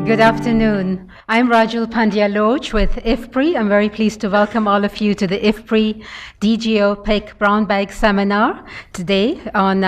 Good afternoon. I'm Rajul Pandya-Loach with IFPRI. I'm very pleased to welcome all of you to the IFPRI DGO PIC Brown Bag Seminar today on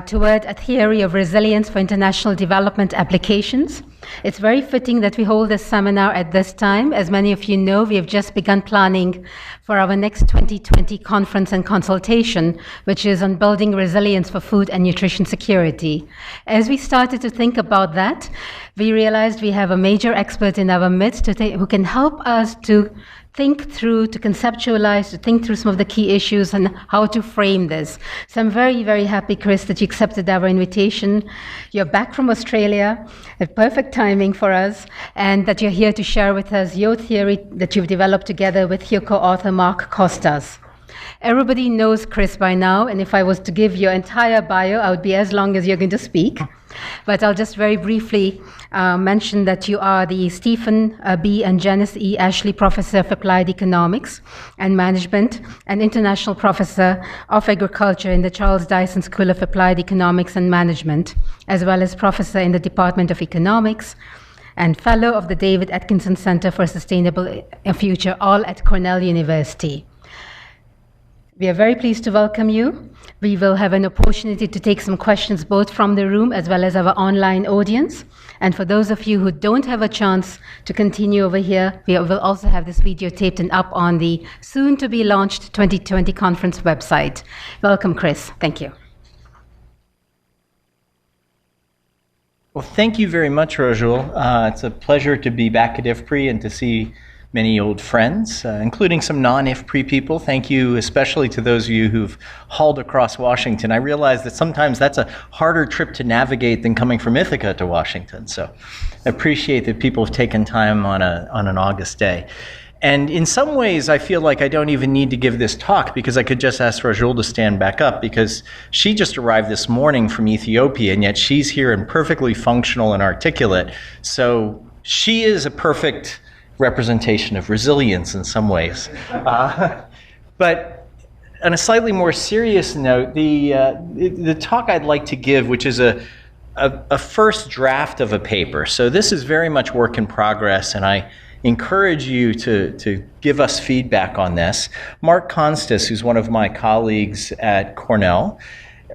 Toward a Theory of Resilience for International Development Applications. It's very fitting that we hold this seminar at this time. As many of you know, we have just begun planning for our next 2020 conference and consultation, which is on building resilience for food and nutrition security. As we started to think about that, we realized we have a major expert in our midst who can help us to think through, to conceptualize, to think through some of the key issues and how to frame this. So I'm very, very happy, Chris, that you accepted our invitation. You're back from Australia, a perfect timing for us, and that you're here to share with us your theory that you've developed together with your co-author, Mark Constas. Everybody knows Chris by now, and if I was to give your entire bio, I would be as long as you're going to speak. But I'll just very briefly mention that you are the Stephen B. and Janice E. Ashley Professor of Applied Economics and Management and International Professor of Agriculture in the Charles Dyson School of Applied Economics and Management, as well as Professor in the Department of Economics and Fellow of the David Atkinson Center for a Sustainable Future, all at Cornell University. We are very pleased to welcome you. We will have an opportunity to take some questions both from the room as well as our online audience. And for those of you who don't have a chance to continue over here, we will also have this video taped and up on the soon-to-be-launched 2020 conference website. Welcome, Chris. Thank you. Well, thank you very much, Rajul. It's a pleasure to be back at IFPRI and to see many old friends, including some non-IFPRI people. Thank you especially to those of you who've hauled across Washington. I realize that sometimes that's a harder trip to navigate than coming from Ithaca to Washington. So I appreciate that people have taken time on an August day. And in some ways, I feel like I don't even need to give this talk because I could just ask Rajul to stand back up because she just arrived this morning from Ethiopia, and yet she's here and perfectly functional and articulate. So she is a perfect representation of resilience in some ways. But on a slightly more serious note, the talk I'd like to give, which is a first draft of a paper. So this is very much work in progress, and I encourage you to give us feedback on this. Mark Constas, who's one of my colleagues at Cornell,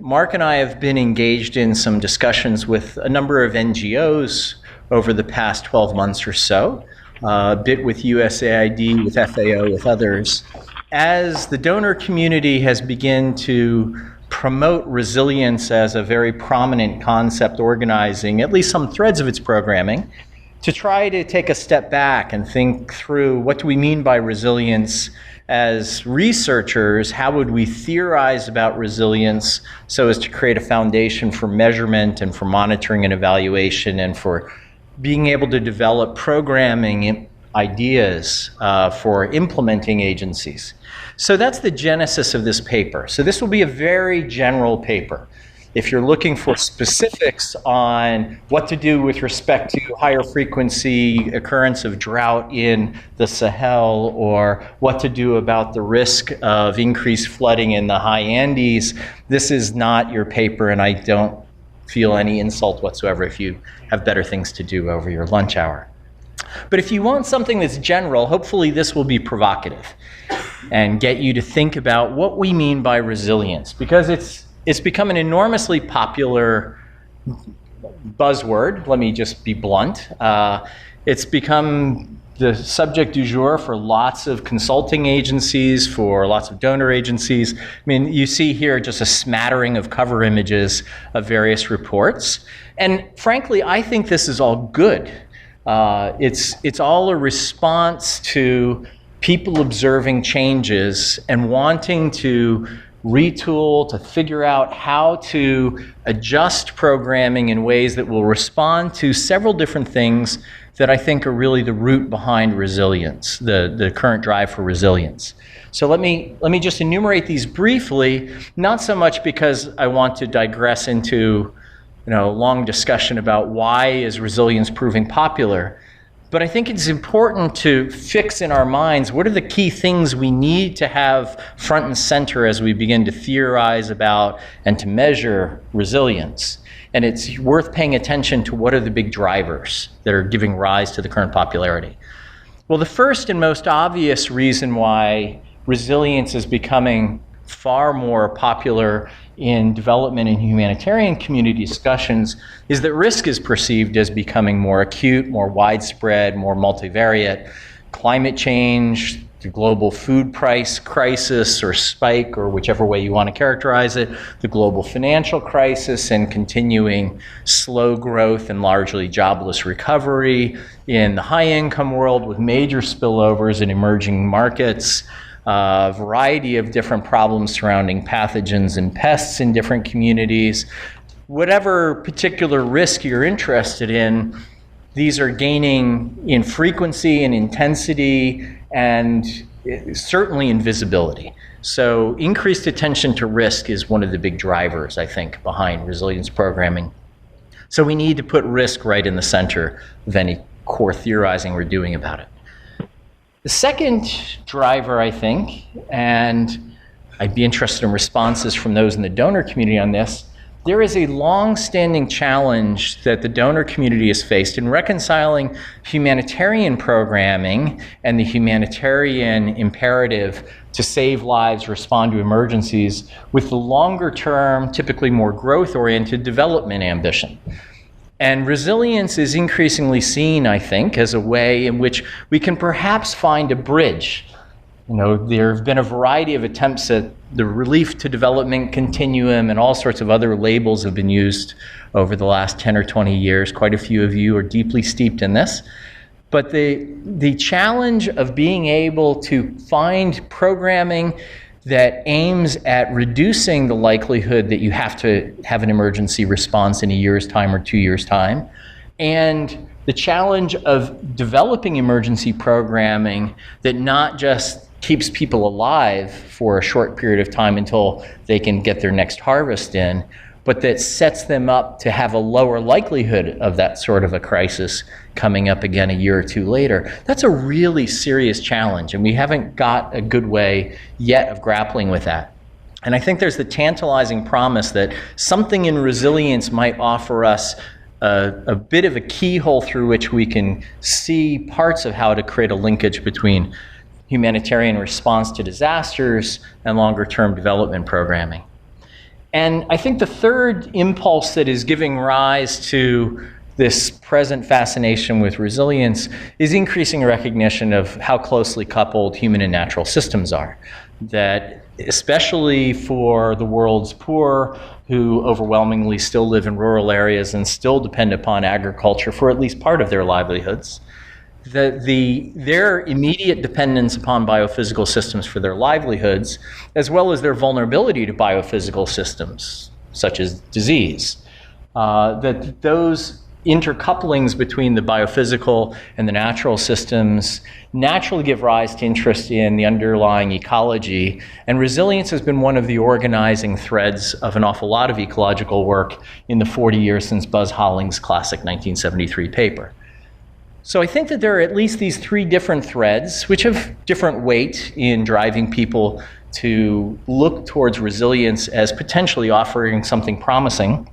Mark and I have been engaged in some discussions with a number of NGOs over the past 12 months or so, a bit with USAID, with FAO, with others, as the donor community has begun to promote resilience as a very prominent concept, organizing at least some threads of its programming, to try to take a step back and think through what do we mean by resilience as researchers. How would we theorize about resilience so as to create a foundation for measurement and for monitoring and evaluation and for being able to develop programming ideas for implementing agencies. So that's the genesis of this paper. So this will be a very general paper. If you're looking for specifics on what to do with respect to higher frequency occurrence of drought in the Sahel, or what to do about the risk of increased flooding in the high Andes, this is not your paper, and I don't feel any insult whatsoever if you have better things to do over your lunch hour. But if you want something that's general, hopefully this will be provocative and get you to think about what we mean by resilience, because it's become an enormously popular buzzword. Let me just be blunt. It's become the subject du jour for lots of consulting agencies, for lots of donor agencies. I mean, you see here just a smattering of cover images of various reports. And frankly, I think this is all good. It's all a response to people observing changes and wanting to retool, to figure out how to adjust programming in ways that will respond to several different things that I think are really the root behind resilience, the current drive for resilience. So let me just enumerate these briefly, not so much because I want to digress into a long discussion about why is resilience proving popular, but I think it's important to fix in our minds what are the key things we need to have front and center as we begin to theorize about and to measure resilience. And it's worth paying attention to what are the big drivers that are giving rise to the current popularity. Well, the first and most obvious reason why resilience is becoming far more popular in development and humanitarian community discussions is that risk is perceived as becoming more acute, more widespread, more multivariate. Climate change, the global food price crisis or spike, or whichever way you want to characterize it, the global financial crisis and continuing slow growth and largely jobless recovery in the high-income world with major spillovers in emerging markets, a variety of different problems surrounding pathogens and pests in different communities. Whatever particular risk you're interested in, these are gaining in frequency and intensity and certainly in visibility. So increased attention to risk is one of the big drivers, I think, behind resilience programming. So we need to put risk right in the center of any core theorizing we're doing about it. The second driver, I think, and I'd be interested in responses from those in the donor community on this, there is a long-standing challenge that the donor community has faced in reconciling humanitarian programming and the humanitarian imperative to save lives, respond to emergencies, with the longer-term, typically more growth-oriented development ambition. And resilience is increasingly seen, I think, as a way in which we can perhaps find a bridge. You know, there have been a variety of attempts at the relief to development continuum, and all sorts of other labels have been used over the last 10 or 20 years. Quite a few of you are deeply steeped in this. But the challenge of being able to find programming that aims at reducing the likelihood that you have to have an emergency response in a year's time or 2 years' time, and the challenge of developing emergency programming that not just keeps people alive for a short period of time until they can get their next harvest in, but that sets them up to have a lower likelihood of that sort of a crisis coming up again a year or two later. That's a really serious challenge, and we haven't got a good way yet of grappling with that. And I think there's the tantalizing promise that something in resilience might offer us a bit of a keyhole through which we can see parts of how to create a linkage between humanitarian response to disasters and longer-term development programming. And I think the third impulse that is giving rise to this present fascination with resilience is increasing recognition of how closely coupled human and natural systems are. That especially for the world's poor, who overwhelmingly still live in rural areas and still depend upon agriculture for at least part of their livelihoods, their immediate dependence upon biophysical systems for their livelihoods, as well as their vulnerability to biophysical systems, such as disease, that those intercouplings between the biophysical and the natural systems naturally give rise to interest in the underlying ecology, and resilience has been one of the organizing threads of an awful lot of ecological work in the 40 years since Buzz Holling's classic 1973 paper. So I think that there are at least these three different threads, which have different weight in driving people to look towards resilience as potentially offering something promising.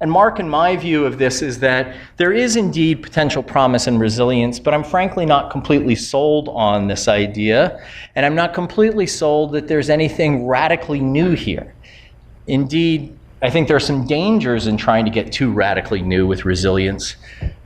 And Mark and my view of this is that there is indeed potential promise in resilience, but I'm frankly not completely sold on this idea, and I'm not completely sold that there's anything radically new here. Indeed, I think there are some dangers in trying to get too radically new with resilience,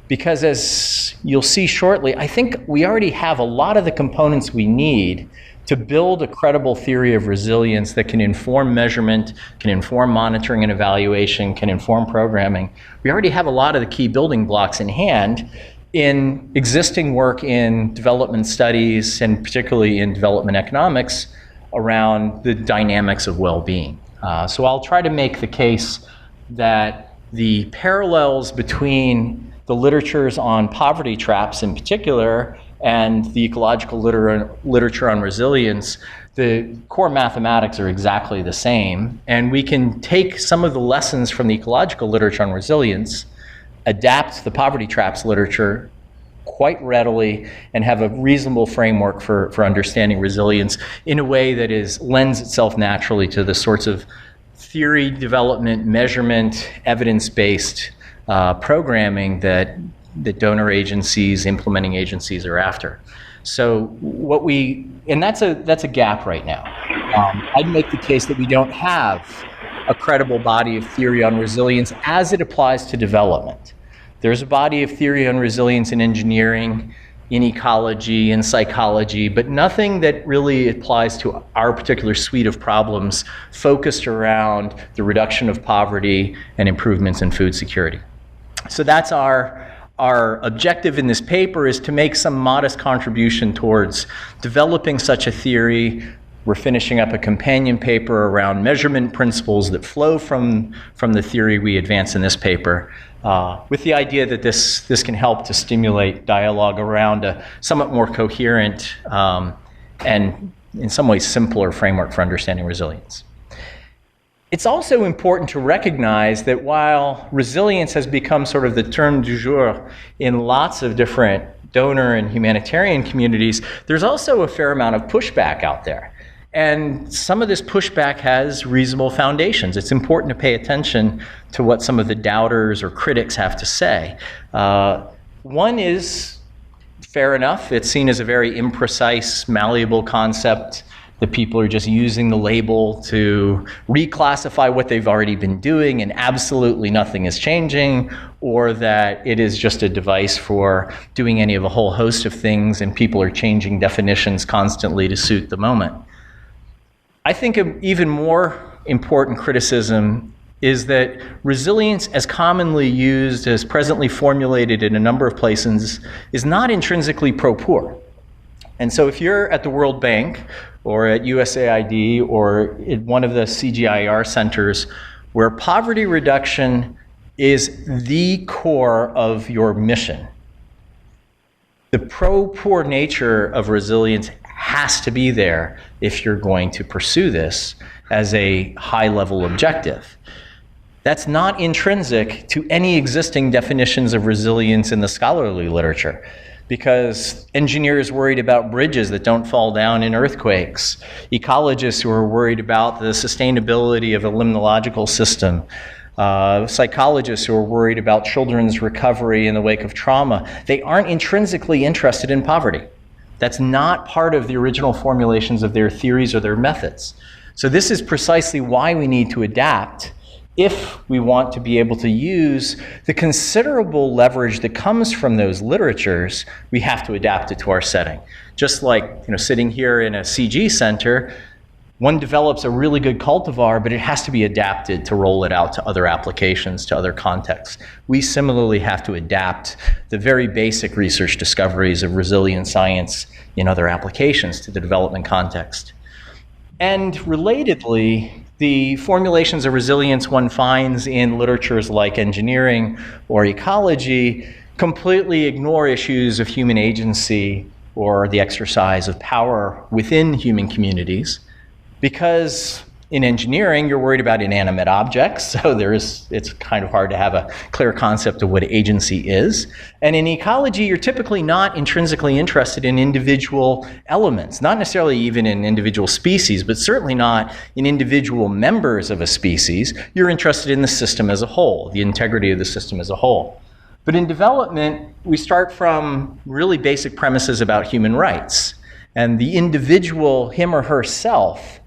because as you'll see shortly, I think we already have a lot of the components we need to build a credible theory of resilience that can inform measurement, can inform monitoring and evaluation, can inform programming. We already have a lot of the key building blocks in hand in existing work in development studies, and particularly in development economics, around the dynamics of well-being. So I'll try to make the case that the parallels between the literatures on poverty traps in particular and the ecological literature on resilience, the core mathematics are exactly the same. And we can take some of the lessons from the ecological literature on resilience, adapt the poverty traps literature quite readily, and have a reasonable framework for understanding resilience in a way that lends itself naturally to the sorts of theory development, measurement, evidence-based programming that donor agencies, implementing agencies are after. So that's a gap right now. I'd make the case that we don't have a credible body of theory on resilience as it applies to development. There's a body of theory on resilience in engineering, in ecology, in psychology, but nothing that really applies to our particular suite of problems focused around the reduction of poverty and improvements in food security. So that's our objective in this paper, is to make some modest contribution towards developing such a theory. We're finishing up a companion paper around measurement principles that flow from the theory we advance in this paper, with the idea that this can help to stimulate dialogue around a somewhat more coherent and in some ways simpler framework for understanding resilience. It's also important to recognize that while resilience has become sort of the term du jour in lots of different donor and humanitarian communities, there's also a fair amount of pushback out there. And some of this pushback has reasonable foundations. It's important to pay attention to what some of the doubters or critics have to say. One is fair enough. It's seen as a very imprecise, malleable concept, that people are just using the label to reclassify what they've already been doing and absolutely nothing is changing, or that it is just a device for doing any of a whole host of things and people are changing definitions constantly to suit the moment. I think an even more important criticism is that resilience, as commonly used, as presently formulated in a number of places, is not intrinsically pro-poor. And so if you're at the World Bank or at USAID or at one of the CGIAR centers where poverty reduction is the core of your mission, the pro-poor nature of resilience has to be there if you're going to pursue this as a high-level objective. That's not intrinsic to any existing definitions of resilience in the scholarly literature, because engineers worried about bridges that don't fall down in earthquakes, ecologists who are worried about the sustainability of a limnological system, psychologists who are worried about children's recovery in the wake of trauma, they aren't intrinsically interested in poverty. That's not part of the original formulations of their theories or their methods. So this is precisely why we need to adapt if we want to be able to use the considerable leverage that comes from those literatures. We have to adapt it to our setting. Just like, sitting here in a CG center, one develops a really good cultivar, but it has to be adapted to roll it out to other applications, to other contexts. We similarly have to adapt the very basic research discoveries of resilient science in other applications to the development context. And relatedly, the formulations of resilience one finds in literatures like engineering or ecology completely ignore issues of human agency or the exercise of power within human communities, because in engineering, you're worried about inanimate objects, so it's kind of hard to have a clear concept of what agency is. And in ecology, you're typically not intrinsically interested in individual elements, not necessarily even in individual species, but certainly not in individual members of a species. You're interested in the system as a whole, the integrity of the system as a whole. But in development, we start from really basic premises about human rights. And the individual, him or herself,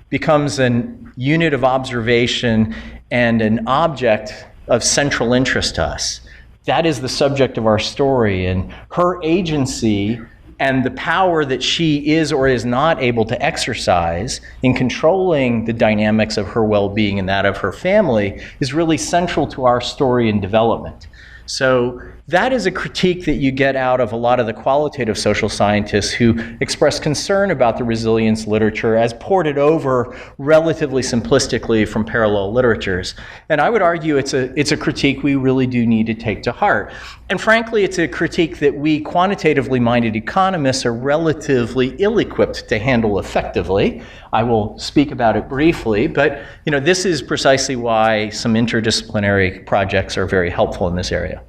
becomes an unit of observation and an object of central interest to us. That is the subject of our story, and her agency and the power that she is or is not able to exercise in controlling the dynamics of her well-being and that of her family is really central to our story and development. So that is a critique that you get out of a lot of the qualitative social scientists who express concern about the resilience literature as ported over relatively simplistically from parallel literatures. And I would argue it's a critique we really do need to take to heart. And frankly, it's a critique that we quantitatively minded economists are relatively ill-equipped to handle effectively. I will speak about it briefly, but this is precisely why some interdisciplinary projects are very helpful in this area.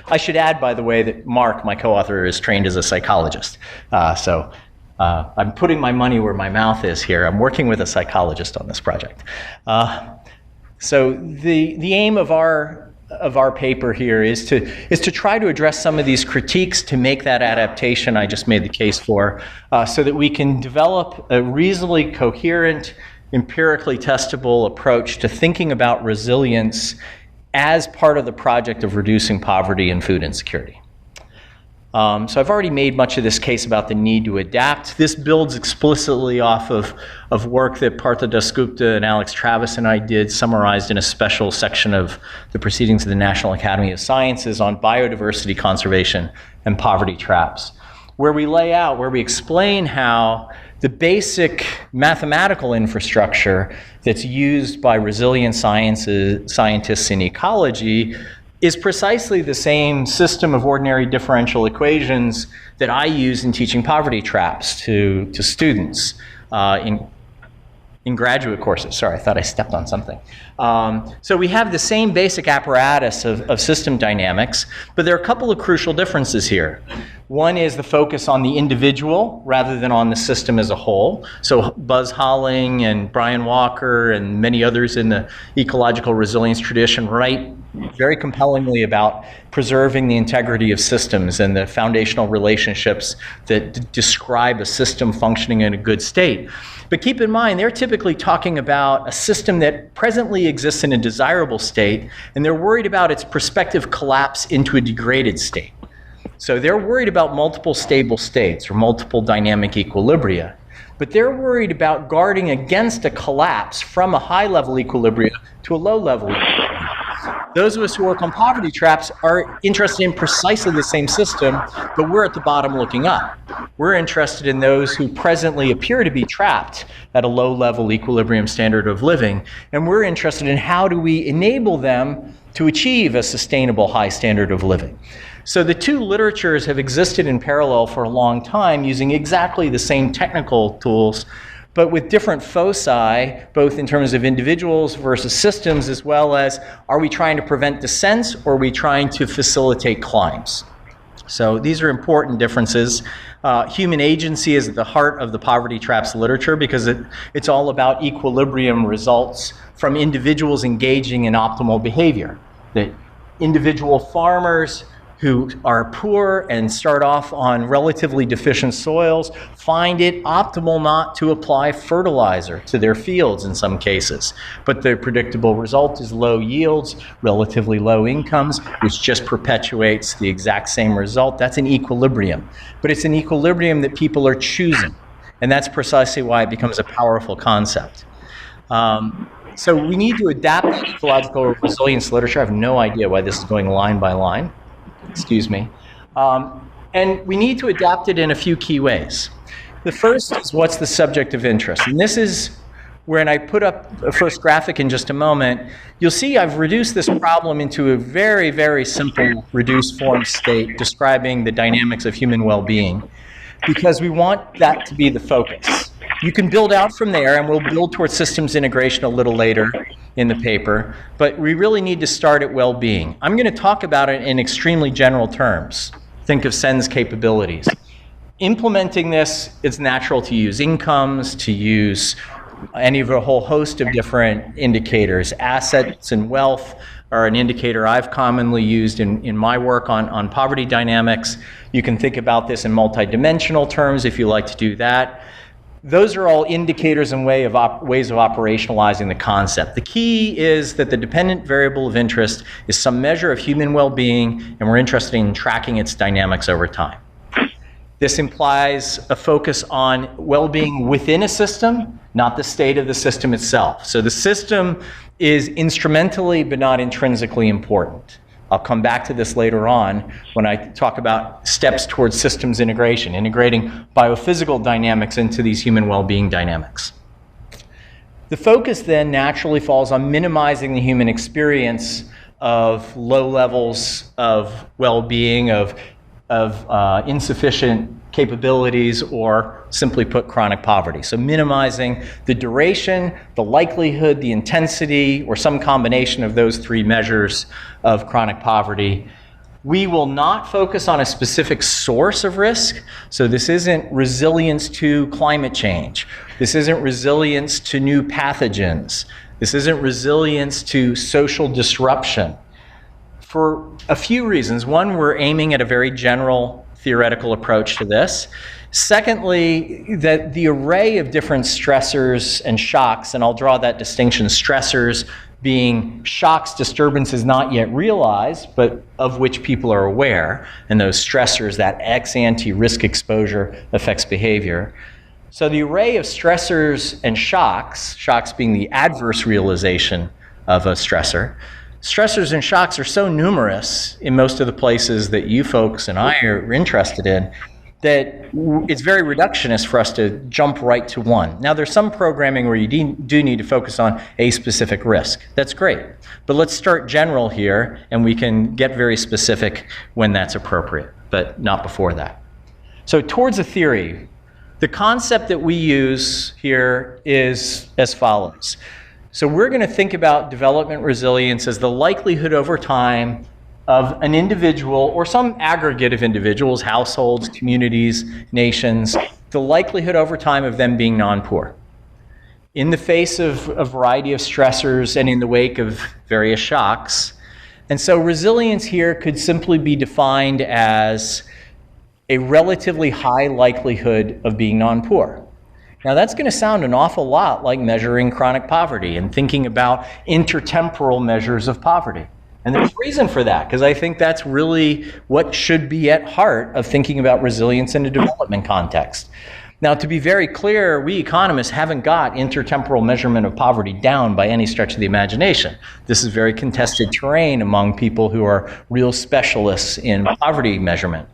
I should add, by the way, that Mark, my co-author, is trained as a psychologist. So I'm putting my money where my mouth is here. I'm working with a psychologist on this project. So the aim of our paper here is to try to address some of these critiques to make that adaptation I just made the case for, so that we can develop a reasonably coherent, empirically testable approach to thinking about resilience as part of the project of reducing poverty and food insecurity. So I've already made much of this case about the need to adapt. This builds explicitly off of work that Partha Dasgupta and Alex Travis and I did, summarized in a special section of the Proceedings of the National Academy of Sciences on biodiversity conservation and poverty traps, where we explain how the basic mathematical infrastructure that's used by resilient scientists in ecology is precisely the same system of ordinary differential equations that I use in teaching poverty traps to students in graduate courses. Sorry, I thought I stepped on something. So we have the same basic apparatus of system dynamics, but there are a couple of crucial differences here. One is the focus on the individual rather than on the system as a whole. So Buzz Holling and Brian Walker and many others in the ecological resilience tradition write very compellingly about preserving the integrity of systems and the foundational relationships that describe a system functioning in a good state. But keep in mind, they're typically talking about a system that presently exists in a desirable state, and they're worried about its prospective collapse into a degraded state. So they're worried about multiple stable states or multiple dynamic equilibria, but they're worried about guarding against a collapse from a high-level equilibria to a low-level equilibria. Those of us who work on poverty traps are interested in precisely the same system, but we're at the bottom looking up. We're interested in those who presently appear to be trapped at a low-level equilibrium standard of living, and we're interested in how do we enable them to achieve a sustainable high standard of living. So the two literatures have existed in parallel for a long time using exactly the same technical tools, but with different foci, both in terms of individuals versus systems, as well as are we trying to prevent descents or are we trying to facilitate climbs? So these are important differences. Human agency is at the heart of the poverty traps literature because it's all about equilibrium results from individuals engaging in optimal behavior. That individual farmers who are poor and start off on relatively deficient soils find it optimal not to apply fertilizer to their fields in some cases. But the predictable result is low yields, relatively low incomes, which just perpetuates the exact same result. That's an equilibrium. But it's an equilibrium that people are choosing. And that's precisely why it becomes a powerful concept. So we need to adapt the ecological resilience literature. I have no idea why this is going line by line. Excuse me. And we need to adapt it in a few key ways. The first is what's the subject of interest. And this is where, and I put up a first graphic in just a moment, you'll see I've reduced this problem into a very, very simple reduced form state describing the dynamics of human well-being because we want that to be the focus. You can build out from there, and we'll build towards systems integration a little later in the paper, but we really need to start at well-being. I'm going to talk about it in extremely general terms. Think of SEN's capabilities. Implementing this, it's natural to use incomes, to use any of a whole host of different indicators. Assets and wealth are an indicator I've commonly used in my work on poverty dynamics. You can think about this in multidimensional terms if you like to do that. Those are all indicators and ways of operationalizing the concept. The key is that the dependent variable of interest is some measure of human well-being, and we're interested in tracking its dynamics over time. This implies a focus on well-being within a system, not the state of the system itself. So the system is instrumentally but not intrinsically important. I'll come back to this later on when I talk about steps towards systems integration, integrating biophysical dynamics into these human well-being dynamics. The focus then naturally falls on minimizing the human experience of low levels of well-being, of insufficient capabilities, or simply put, chronic poverty. So minimizing the duration, the likelihood, the intensity, or some combination of those three measures of chronic poverty. We will not focus on a specific source of risk. So this isn't resilience to climate change. This isn't resilience to new pathogens. This isn't resilience to social disruption. For a few reasons. One, we're aiming at a very general theoretical approach to this. Secondly, that the array of different stressors and shocks, and I'll draw that distinction, stressors being shocks, disturbances not yet realized, but of which people are aware, and those stressors, that ex-ante risk exposure affects behavior. So the array of stressors and shocks, shocks being the adverse realization of a stressor, stressors and shocks are so numerous in most of the places that you folks and I are interested in that it's very reductionist for us to jump right to one. Now, there's some programming where you do need to focus on a specific risk. That's great. But let's start general here, and we can get very specific when that's appropriate, but not before that. So towards a theory, the concept that we use here is as follows. So we're going to think about development resilience as the likelihood over time of an individual or some aggregate of individuals, households, communities, nations, the likelihood over time of them being non-poor in the face of a variety of stressors and in the wake of various shocks. And so resilience here could simply be defined as a relatively high likelihood of being non-poor. Now that's going to sound an awful lot like measuring chronic poverty and thinking about intertemporal measures of poverty. And there's reason for that, because I think that's really what should be at heart of thinking about resilience in a development context. Now, to be very clear, we economists haven't got intertemporal measurement of poverty down by any stretch of the imagination. This is very contested terrain among people who are real specialists in poverty measurement.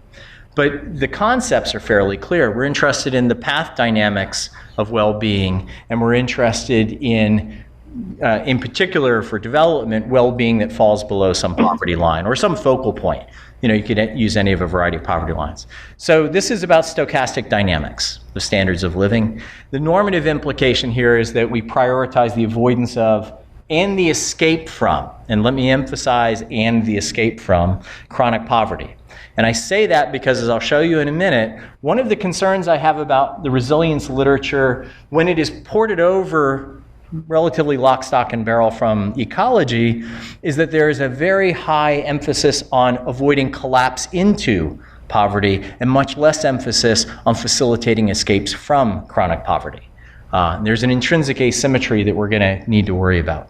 But the concepts are fairly clear. We're interested in the path dynamics of well-being, and we're interested in particular for development, well-being that falls below some poverty line or some focal point. You know, you could use any of a variety of poverty lines. So this is about stochastic dynamics, the standards of living. The normative implication here is that we prioritize the avoidance of and the escape from, and let me emphasize, and the escape from chronic poverty. And I say that because, as I'll show you in a minute, one of the concerns I have about the resilience literature when it is ported over relatively lock, stock, and barrel from ecology is that there is a very high emphasis on avoiding collapse into poverty and much less emphasis on facilitating escapes from chronic poverty. There's an intrinsic asymmetry that we're going to need to worry about.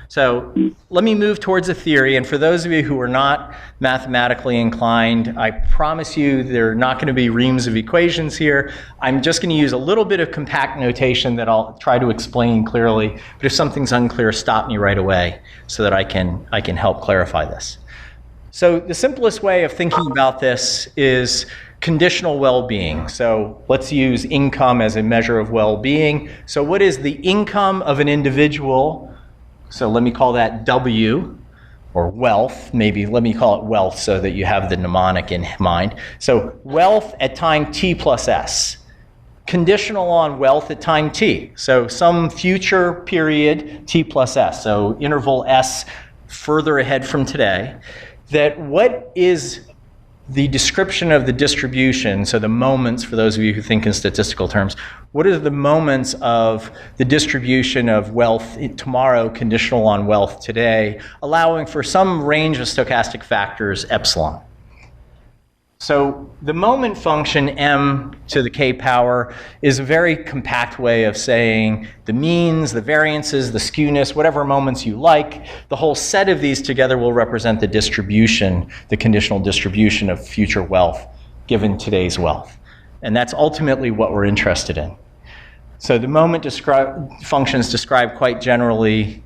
So let me move towards a theory, and for those of you who are not mathematically inclined, I promise you there are not going to be reams of equations here. I'm just going to use a little bit of compact notation that I'll try to explain clearly, but if something's unclear, stop me right away so that I can help clarify this. So the simplest way of thinking about this is conditional well-being. So let's use income as a measure of well-being. So what is the income of an individual? So let me call that W, or wealth. Maybe let me call it wealth so that you have the mnemonic in mind. So wealth at time t plus s. Conditional on wealth at time t. So some future period t plus s. So interval s further ahead from today. That what is the description of the distribution, so the moments, for those of you who think in statistical terms, what are the moments of the distribution of wealth tomorrow conditional on wealth today, allowing for some range of stochastic factors, epsilon. So the moment function m to the k power is a very compact way of saying the means, the variances, the skewness, whatever moments you like. The whole set of these together will represent the distribution, the conditional distribution of future wealth given today's wealth. And that's ultimately what we're interested in. So the moment functions describe quite generally,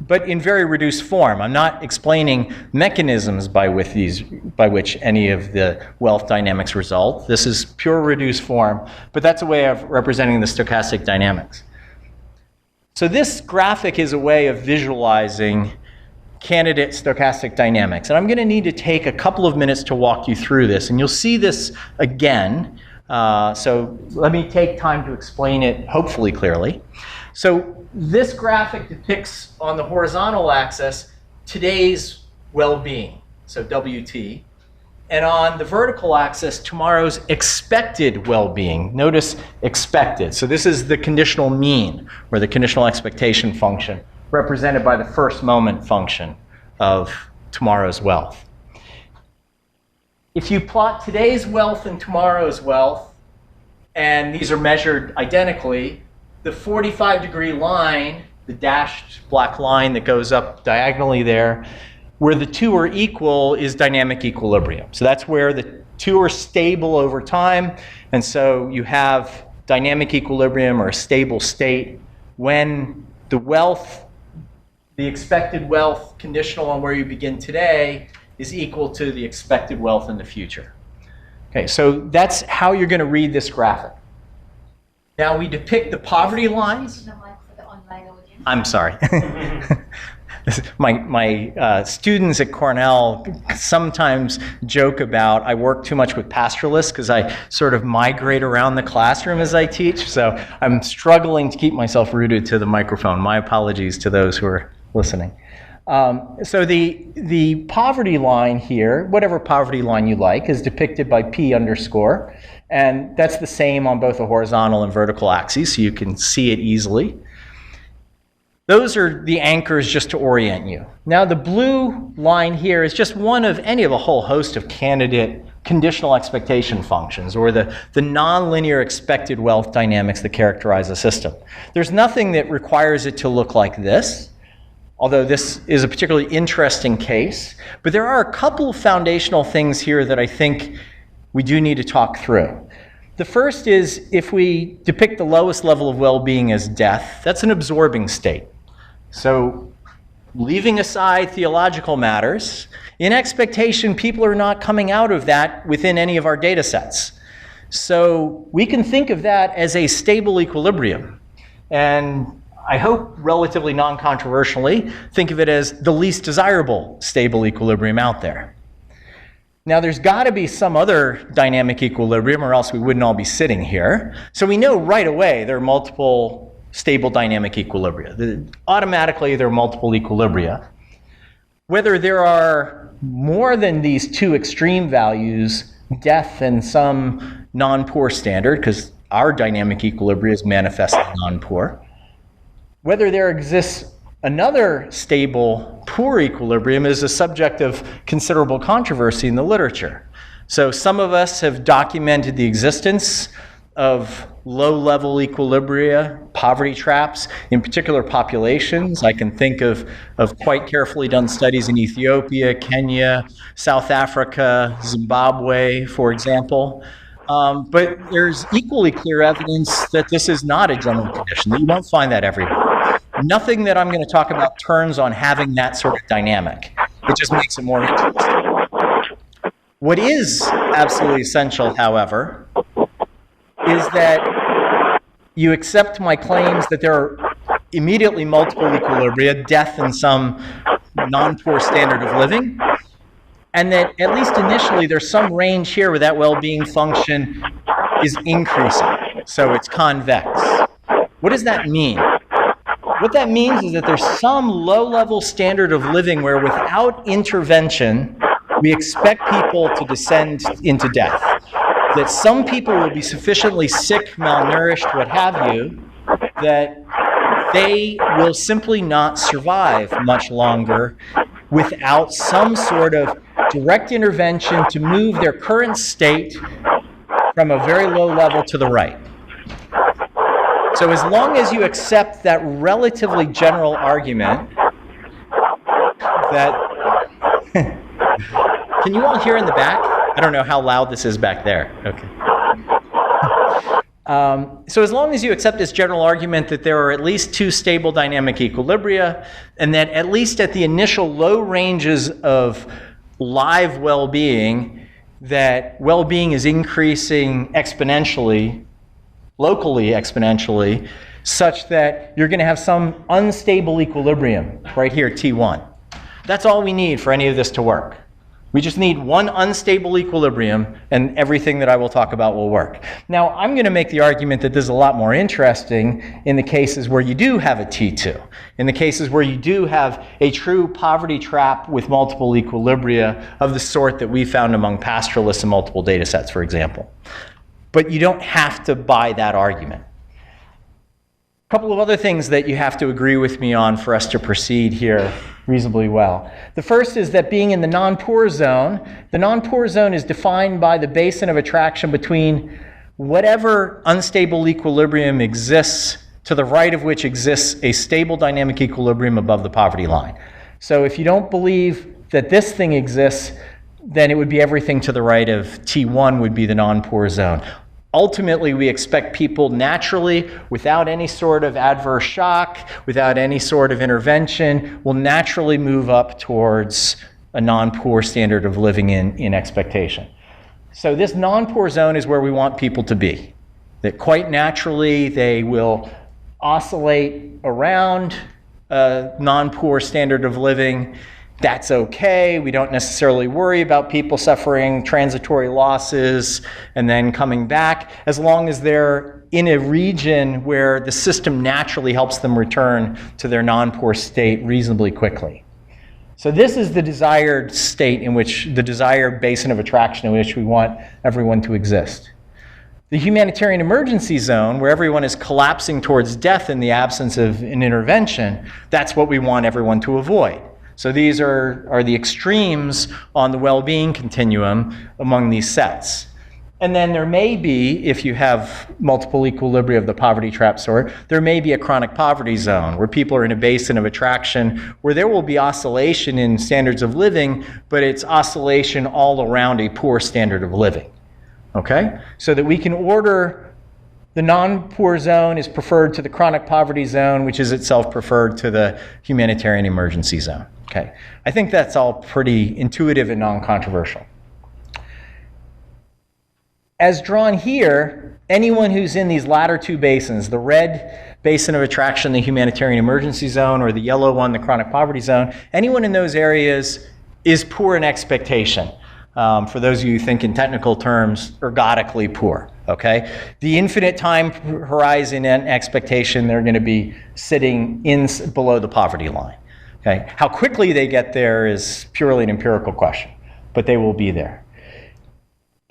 but in very reduced form. I'm not explaining mechanisms by which any of the wealth dynamics result. This is pure reduced form, but that's a way of representing the stochastic dynamics. So this graphic is a way of visualizing candidate stochastic dynamics. And I'm going to need to take a couple of minutes to walk you through this, and you'll see this again. So let me take time to explain it, hopefully clearly. So this graphic depicts on the horizontal axis today's well-being. so WT. And on the vertical axis, tomorrow's expected well-being. Notice expected. So this is the conditional mean, or the conditional expectation function, represented by the first moment function of tomorrow's wealth. If you plot today's wealth and tomorrow's wealth, and these are measured identically, the 45-degree line, the dashed black line that goes up diagonally there, where the two are equal is dynamic equilibrium. So that's where the two are stable over time, and so you have dynamic equilibrium or a stable state when the wealth, the expected wealth conditional on where you begin today, is equal to the expected wealth in the future. Okay, so that's how you're going to read this graphic. Now we depict the poverty lines. I'm sorry. My students at Cornell sometimes joke about I work too much with pastoralists because I sort of migrate around the classroom as I teach, so I'm struggling to keep myself rooted to the microphone. My apologies to those who are listening. So the poverty line here, whatever poverty line you like, is depicted by P underscore, and that's the same on both the horizontal and vertical axes, so you can see it easily. Those are the anchors just to orient you. Now the blue line here is just one of any of a whole host of candidate conditional expectation functions, or the nonlinear expected wealth dynamics that characterize a system. There's nothing that requires it to look like this, although this is a particularly interesting case. But there are a couple of foundational things here that I think we do need to talk through. The first is if we depict the lowest level of well-being as death, that's an absorbing state. So leaving aside theological matters, in expectation, people are not coming out of that within any of our data sets. So we can think of that as a stable equilibrium. And I hope relatively non-controversially, think of it as the least desirable stable equilibrium out there. Now there's got to be some other dynamic equilibrium or else we wouldn't all be sitting here. So we know right away there are multiple stable dynamic equilibria. Automatically there are multiple equilibria. Whether there are more than these two extreme values, death and some non-poor standard, because our dynamic equilibria is manifestly non-poor, whether there exists another stable poor equilibrium is a subject of considerable controversy in the literature. So some of us have documented the existence of low-level equilibria, poverty traps, in particular populations. I can think of quite carefully done studies in Ethiopia, Kenya, South Africa, Zimbabwe, for example. But there's equally clear evidence that this is not a general condition, that you won't find that everywhere. Nothing that I'm going to talk about turns on having that sort of dynamic. It just makes it more interesting. What is absolutely essential, however, is that you accept my claims that there are immediately multiple equilibria, death and some non-poor standard of living, and that at least initially there's some range here where that well-being function is increasing, so it's convex. What does that mean? What that means is that there's some low-level standard of living where without intervention, we expect people to descend into death. That some people will be sufficiently sick, malnourished, what have you, that they will simply not survive much longer without some sort of direct intervention to move their current state from a very low level to the right. So as long as you accept that relatively general argument that... Can you all hear in the back? I don't know how loud this is back there. Okay. So as long as you accept this general argument that there are at least two stable dynamic equilibria, and that at least at the initial low ranges of live well-being, that well-being is increasing exponentially, locally exponentially, such that you're going to have some unstable equilibrium right here, T1. That's all we need for any of this to work. We just need one unstable equilibrium, and everything that I will talk about will work. Now, I'm going to make the argument that this is a lot more interesting in the cases where you do have a T2, in the cases where you do have a true poverty trap with multiple equilibria of the sort that we found among pastoralists in multiple data sets, for example. But you don't have to buy that argument. A couple of other things that you have to agree with me on for us to proceed here reasonably well. The first is that being in the non-poor zone is defined by the basin of attraction between whatever unstable equilibrium exists, to the right of which exists a stable dynamic equilibrium above the poverty line. So if you don't believe that this thing exists, then it would be everything to the right of T1 would be the non-poor zone. Ultimately, we expect people naturally, without any sort of adverse shock, without any sort of intervention, will naturally move up towards a non-poor standard of living in expectation. So this non-poor zone is where we want people to be. That quite naturally, they will oscillate around a non-poor standard of living. That's okay. We don't necessarily worry about people suffering transitory losses and then coming back, as long as they're in a region where the system naturally helps them return to their non-poor state reasonably quickly. So this is the desired state in which, the desired basin of attraction in which we want everyone to exist. The humanitarian emergency zone, where everyone is collapsing towards death in the absence of an intervention, that's what we want everyone to avoid. So these are the extremes on the well-being continuum among these sets. And then there may be, if you have multiple equilibria of the poverty trap sort, there may be a chronic poverty zone where people are in a basin of attraction where there will be oscillation in standards of living, but it's oscillation all around a poor standard of living. Okay? So that we can order the non-poor zone is preferred to the chronic poverty zone, which is itself preferred to the humanitarian emergency zone. Okay, I think that's all pretty intuitive and non-controversial. As drawn here, anyone who's in these latter two basins, the red basin of attraction, the humanitarian emergency zone, or the yellow one, the chronic poverty zone, anyone in those areas is poor in expectation. For those of you who think in technical terms, ergodically poor. Okay, the infinite time horizon and expectation, they're going to be sitting below the poverty line. Okay, how quickly they get there is purely an empirical question, but they will be there.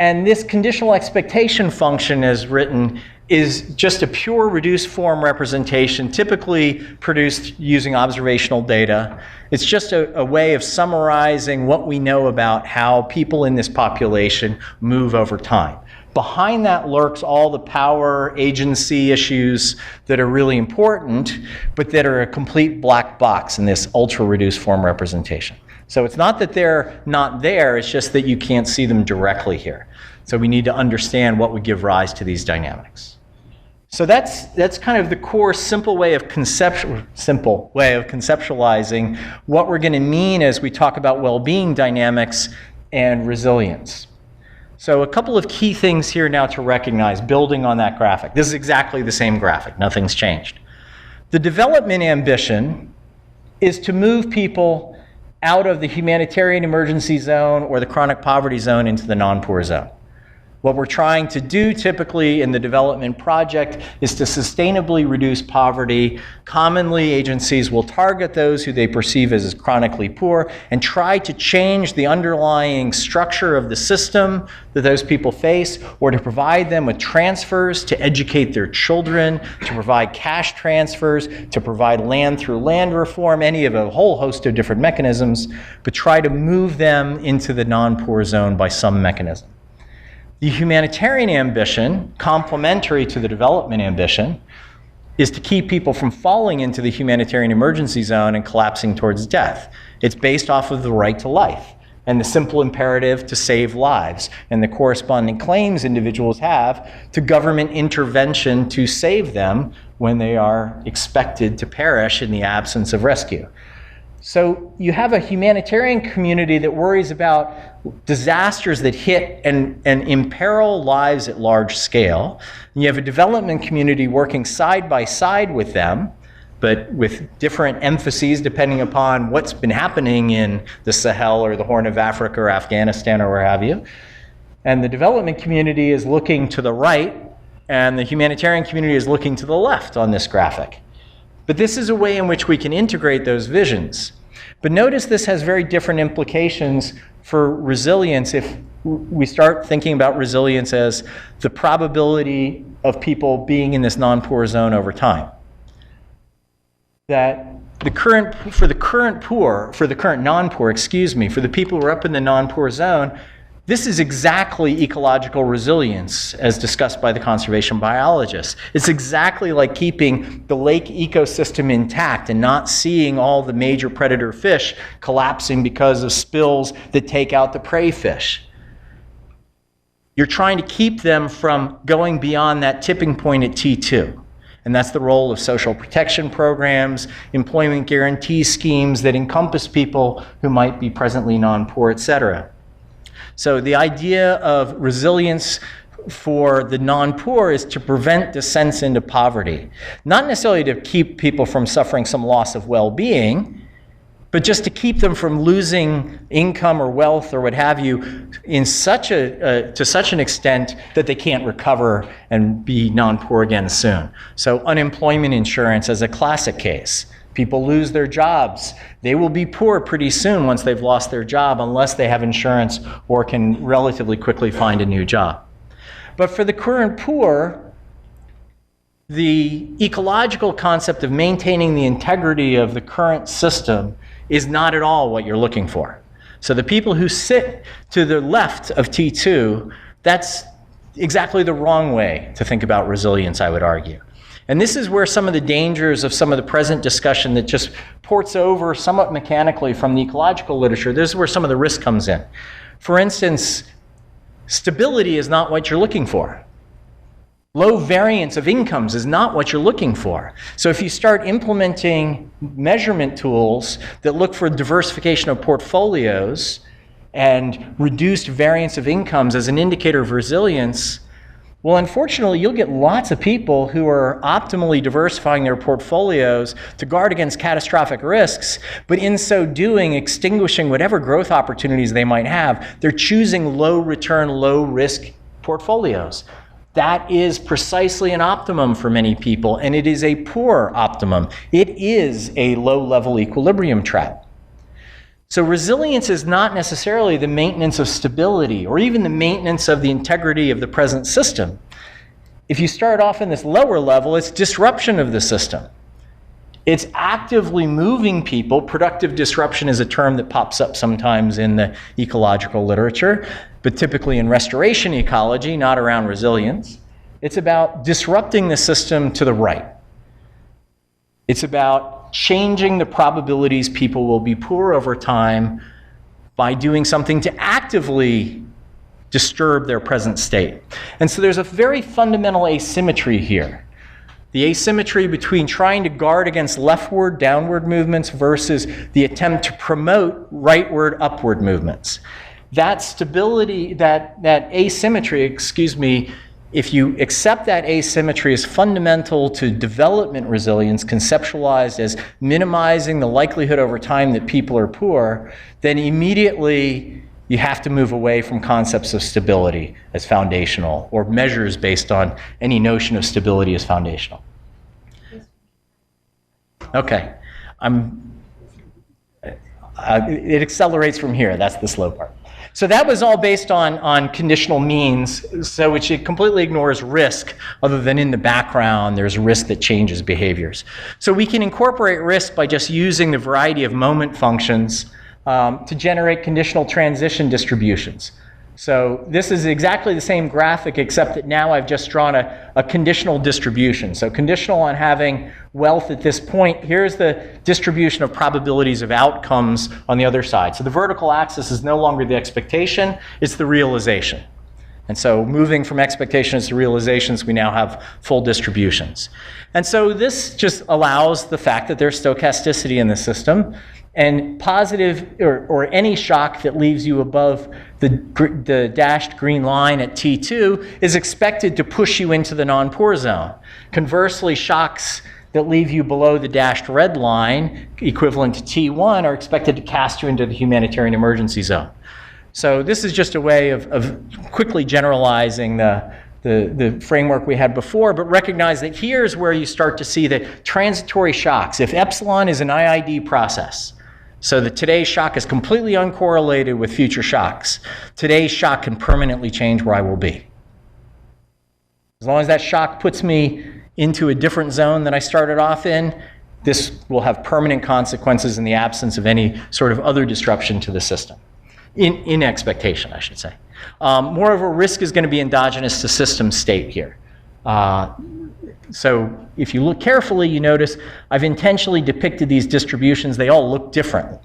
And this conditional expectation function, as written, is just a pure reduced form representation, typically produced using observational data. It's just a way of summarizing what we know about how people in this population move over time. Behind that lurks all the power agency issues that are really important, but that are a complete black box in this ultra-reduced form representation. So it's not that they're not there, it's just that you can't see them directly here. So we need to understand what would give rise to these dynamics. So that's kind of the core simple way of conceptualizing what we're going to mean as we talk about well-being dynamics and resilience. So a couple of key things here now to recognize, building on that graphic. This is exactly the same graphic. Nothing's changed. The development ambition is to move people out of the humanitarian emergency zone or the chronic poverty zone into the non-poor zone. What we're trying to do typically in the development project is to sustainably reduce poverty. Commonly, agencies will target those who they perceive as chronically poor and try to change the underlying structure of the system that those people face, or to provide them with transfers to educate their children, to provide cash transfers, to provide land through land reform, any of a whole host of different mechanisms, but try to move them into the non-poor zone by some mechanism. The humanitarian ambition, complementary to the development ambition, is to keep people from falling into the humanitarian emergency zone and collapsing towards death. It's based off of the right to life and the simple imperative to save lives and the corresponding claims individuals have to government intervention to save them when they are expected to perish in the absence of rescue. So you have a humanitarian community that worries about disasters that hit and imperil lives at large scale. And you have a development community working side by side with them but with different emphases depending upon what's been happening in the Sahel or the Horn of Africa or Afghanistan or where have you. And the development community is looking to the right, and the humanitarian community is looking to the left on this graphic. But this is a way in which we can integrate those visions. But notice this has very different implications for resilience if we start thinking about resilience as the probability of people being in this non-poor zone over time. That for the current non-poor, for the people who are up in the non-poor zone, this is exactly ecological resilience as discussed by the conservation biologists. It's exactly like keeping the lake ecosystem intact and not seeing all the major predator fish collapsing because of spills that take out the prey fish. You're trying to keep them from going beyond that tipping point at T2. And that's the role of social protection programs, employment guarantee schemes that encompass people who might be presently non-poor, et cetera. So the idea of resilience for the non-poor is to prevent descents into poverty. Not necessarily to keep people from suffering some loss of well-being, but just to keep them from losing income or wealth or what have you in to such an extent that they can't recover and be non-poor again soon. So unemployment insurance as a classic case. People lose their jobs. They will be poor pretty soon once they've lost their job unless they have insurance or can relatively quickly find a new job. But for the current poor, the ecological concept of maintaining the integrity of the current system is not at all what you're looking for. So the people who sit to the left of T2, that's exactly the wrong way to think about resilience, I would argue. And this is where some of the dangers of some of the present discussion that just ports over somewhat mechanically from the ecological literature, this is where some of the risk comes in. For instance, stability is not what you're looking for. Low variance of incomes is not what you're looking for. So if you start implementing measurement tools that look for diversification of portfolios and reduced variance of incomes as an indicator of resilience, well, unfortunately, you'll get lots of people who are optimally diversifying their portfolios to guard against catastrophic risks, but in so doing, extinguishing whatever growth opportunities they might have. They're choosing low return, low risk portfolios. That is precisely an optimum for many people, and it is a poor optimum. It is a low-level equilibrium trap. So resilience is not necessarily the maintenance of stability or even the maintenance of the integrity of the present system. If you start off in this lower level, it's disruption of the system. It's actively moving people. Productive disruption is a term that pops up sometimes in the ecological literature, but typically in restoration ecology, not around resilience. It's about disrupting the system to the right. It's about changing the probabilities people will be poor over time by doing something to actively disturb their present state. And so there's a very fundamental asymmetry here. The asymmetry between trying to guard against leftward, downward movements versus the attempt to promote rightward, upward movements. That stability, that asymmetry, if you accept that asymmetry as fundamental to development resilience, conceptualized as minimizing the likelihood over time that people are poor, then immediately you have to move away from concepts of stability as foundational or measures based on any notion of stability as foundational. Okay, it accelerates from here. That's the slow part. So that was all based on conditional means, so which it completely ignores risk, other than in the background there's risk that changes behaviors. So we can incorporate risk by just using the variety of moment functions to generate conditional transition distributions. So this is exactly the same graphic, except that now I've just drawn a conditional distribution. So conditional on having wealth at this point, here's the distribution of probabilities of outcomes on the other side. So the vertical axis is no longer the expectation, it's the realization. And so moving from expectations to realizations, we now have full distributions. And so this just allows the fact that there's stochasticity in the system, and positive or any shock that leaves you above the dashed green line at T2 is expected to push you into the non-poor zone. Conversely, shocks that leave you below the dashed red line, equivalent to T1, are expected to cast you into the humanitarian emergency zone. So this is just a way of quickly generalizing the framework we had before, but recognize that here's where you start to see that transitory shocks. If epsilon is an IID process, so that today's shock is completely uncorrelated with future shocks, today's shock can permanently change where I will be. As long as that shock puts me into a different zone than I started off in, this will have permanent consequences in the absence of any sort of other disruption to the system. In expectation, I should say. Moreover, risk is going to be endogenous to system state here. So if you look carefully, you notice I've intentionally depicted these distributions. They all look different.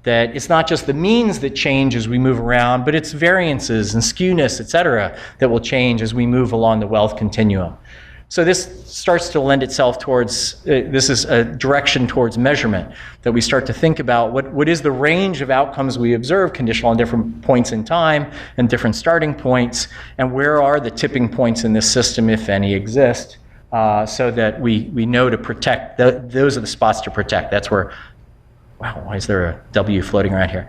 That it's not just the means that change as we move around, but it's variances and skewness, et cetera, that will change as we move along the wealth continuum. So this starts to lend itself towards, this is a direction towards measurement, that we start to think about what is the range of outcomes we observe conditional on different points in time and different starting points, and where are the tipping points in this system, if any exist, so that we know to protect, those are the spots to protect. That's where, wow, why is there a W floating around here?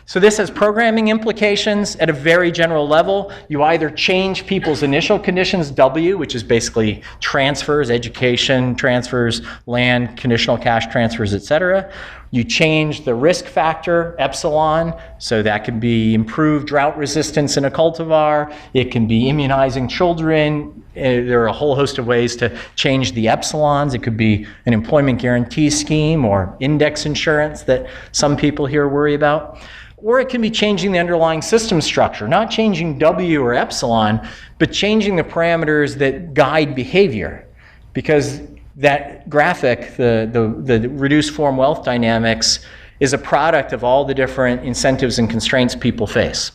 So this has programming implications at a very general level. You either change people's initial conditions, W, which is basically transfers, education transfers, land, conditional cash transfers, et cetera. You change the risk factor, epsilon, so that can be improved drought resistance in a cultivar. It can be immunizing children. There are a whole host of ways to change the epsilons. It could be an employment guarantee scheme or index insurance that some people here worry about. Or it can be changing the underlying system structure, not changing W or epsilon, but changing the parameters that guide behavior. Because that graphic, the reduced form wealth dynamics, is a product of all the different incentives and constraints people face.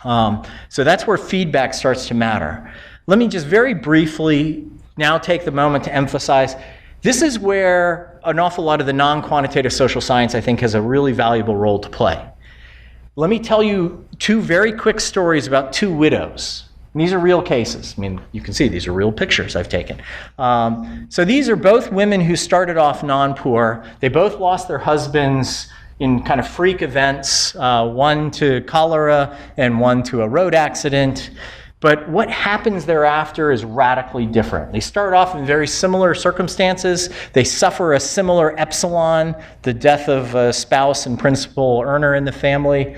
So that's where feedback starts to matter. Let me just very briefly now take the moment to emphasize, this is where an awful lot of the non-quantitative social science, I think, has a really valuable role to play. Let me tell you two very quick stories about two widows. And these are real cases. I mean, you can see these are real pictures I've taken. So these are both women who started off non-poor. They both lost their husbands in kind of freak events, one to cholera and one to a road accident. But what happens thereafter is radically different. They start off in very similar circumstances. They suffer a similar epsilon, the death of a spouse and principal earner in the family.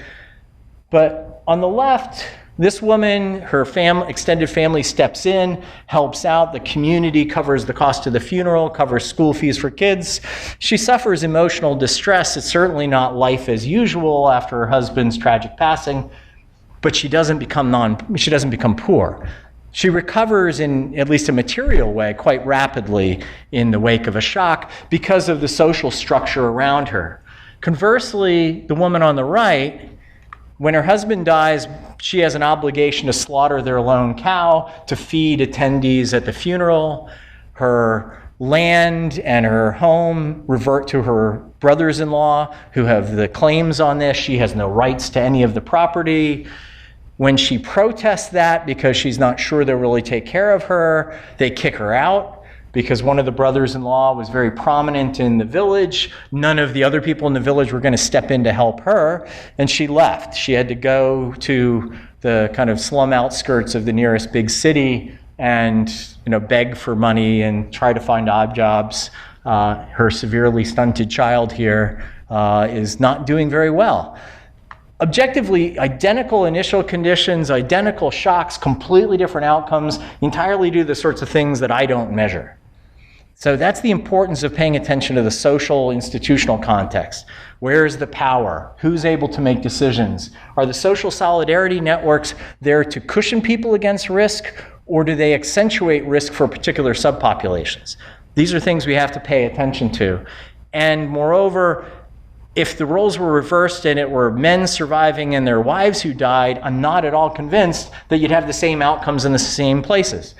But on the left, this woman, her extended family steps in, helps out. The community covers the cost of the funeral, covers school fees for kids. She suffers emotional distress. It's certainly not life as usual after her husband's tragic passing. But she doesn't become poor. She recovers in at least a material way quite rapidly in the wake of a shock because of the social structure around her. Conversely, the woman on the right, when her husband dies, she has an obligation to slaughter their lone cow to feed attendees at the funeral. Her land and her home revert to her brothers-in-law who have the claims on this. She has no rights to any of the property. When she protests that because she's not sure they'll really take care of her, they kick her out because one of the brothers-in-law was very prominent in the village. None of the other people in the village were going to step in to help her, and she left. She had to go to the kind of slum outskirts of the nearest big city and beg for money and try to find odd jobs. Her severely stunted child here is not doing very well. Objectively, identical initial conditions, identical shocks, completely different outcomes, entirely due to the sorts of things that I don't measure. So that's the importance of paying attention to the social institutional context. Where is the power? Who's able to make decisions? Are the social solidarity networks there to cushion people against risk, or do they accentuate risk for particular subpopulations? These are things we have to pay attention to. And moreover, if the roles were reversed and it were men surviving and their wives who died, I'm not at all convinced that you'd have the same outcomes in the same places,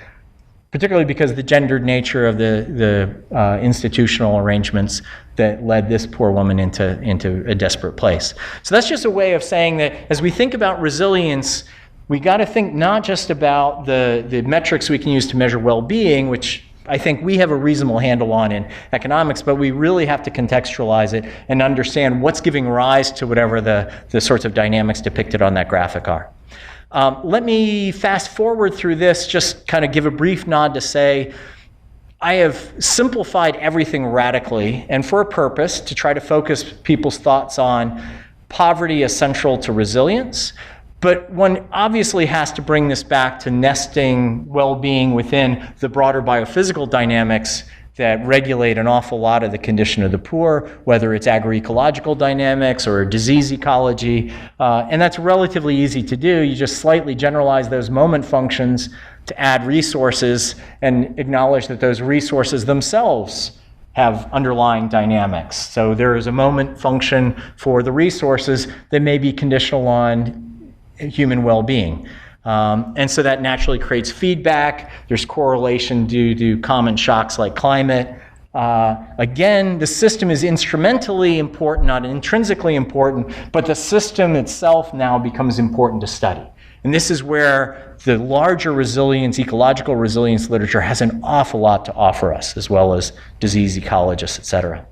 particularly because of the gendered nature of the institutional arrangements that led this poor woman into a desperate place. So that's just a way of saying that as we think about resilience, we got to think not just about the metrics we can use to measure well-being, which I think we have a reasonable handle on in economics, but we really have to contextualize it and understand what's giving rise to whatever the sorts of dynamics depicted on that graphic are. Let me fast forward through this, just kind of give a brief nod to say, I have simplified everything radically and for a purpose to try to focus people's thoughts on poverty as central to resilience. But one obviously has to bring this back to nesting well-being within the broader biophysical dynamics that regulate an awful lot of the condition of the poor, whether it's agroecological dynamics or disease ecology. And that's relatively easy to do. You just slightly generalize those moment functions to add resources and acknowledge that those resources themselves have underlying dynamics. So there is a moment function for the resources that may be conditional on human well-being. And so that naturally creates feedback. There's correlation due to common shocks like climate. Again, the system is instrumentally important, not intrinsically important, but the system itself now becomes important to study. And this is where the larger resilience, ecological resilience literature has an awful lot to offer us, as well as disease ecologists, et cetera.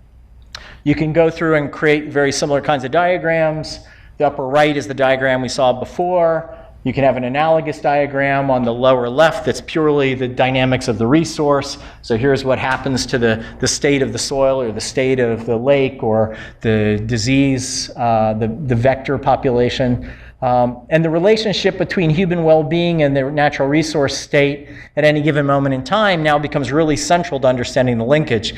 You can go through and create very similar kinds of diagrams. The upper right is the diagram we saw before. You can have an analogous diagram on the lower left that's purely the dynamics of the resource. So here's what happens to the state of the soil or the state of the lake or the disease, the vector population. And the relationship between human well-being and the natural resource state at any given moment in time now becomes really central to understanding the linkage.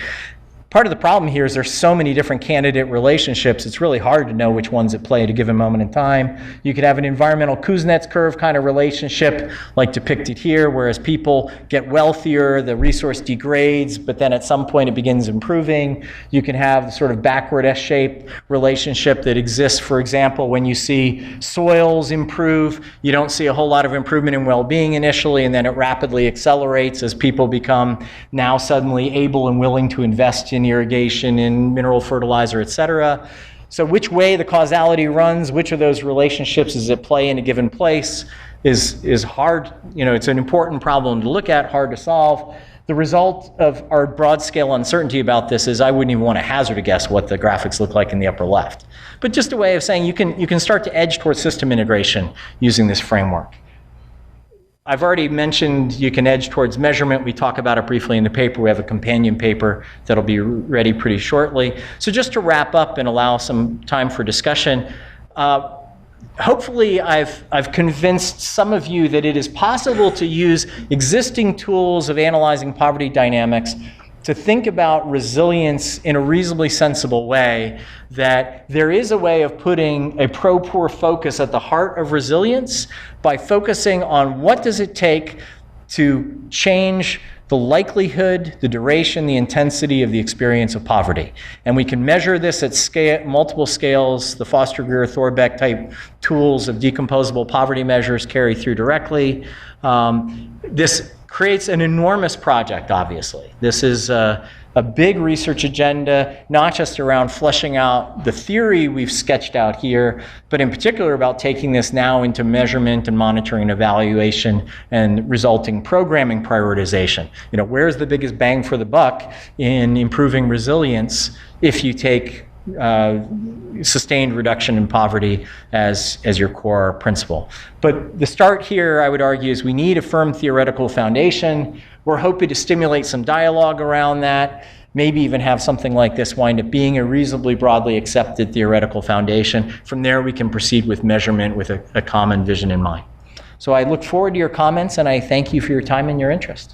Part of the problem here is there's so many different candidate relationships, it's really hard to know which ones at play at a given moment in time. You could have an environmental Kuznets curve kind of relationship like depicted here, whereas people get wealthier, the resource degrades, but then at some point it begins improving. You can have the sort of backward S-shaped relationship that exists, for example, when you see soils improve, you don't see a whole lot of improvement in well-being initially, and then it rapidly accelerates as people become now suddenly able and willing to invest in irrigation, in mineral fertilizer, et cetera. So which way the causality runs, which of those relationships is at play in a given place is hard. It's an important problem to look at, hard to solve. The result of our broad scale uncertainty about this is I wouldn't even want to hazard a guess what the graphics look like in the upper left. But just a way of saying you can start to edge towards system integration using this framework. I've already mentioned you can edge towards measurement. We talk about it briefly in the paper. We have a companion paper that'll be ready pretty shortly. So just to wrap up and allow some time for discussion, hopefully I've convinced some of you that it is possible to use existing tools of analyzing poverty dynamics to think about resilience in a reasonably sensible way, that there is a way of putting a pro-poor focus at the heart of resilience by focusing on what does it take to change the likelihood, the duration, the intensity of the experience of poverty. And we can measure this at multiple scales. The Foster-Greer-Thorbecke type tools of decomposable poverty measures carry through directly. This creates an enormous project, obviously. This is a big research agenda, not just around fleshing out the theory we've sketched out here, but in particular about taking this now into measurement and monitoring and evaluation and resulting programming prioritization. Where's the biggest bang for the buck in improving resilience if you take sustained reduction in poverty as your core principle. But the start here, I would argue, is we need a firm theoretical foundation. We're hoping to stimulate some dialogue around that, maybe even have something like this wind up being a reasonably broadly accepted theoretical foundation. From there, we can proceed with measurement with a common vision in mind. So I look forward to your comments, and I thank you for your time and your interest.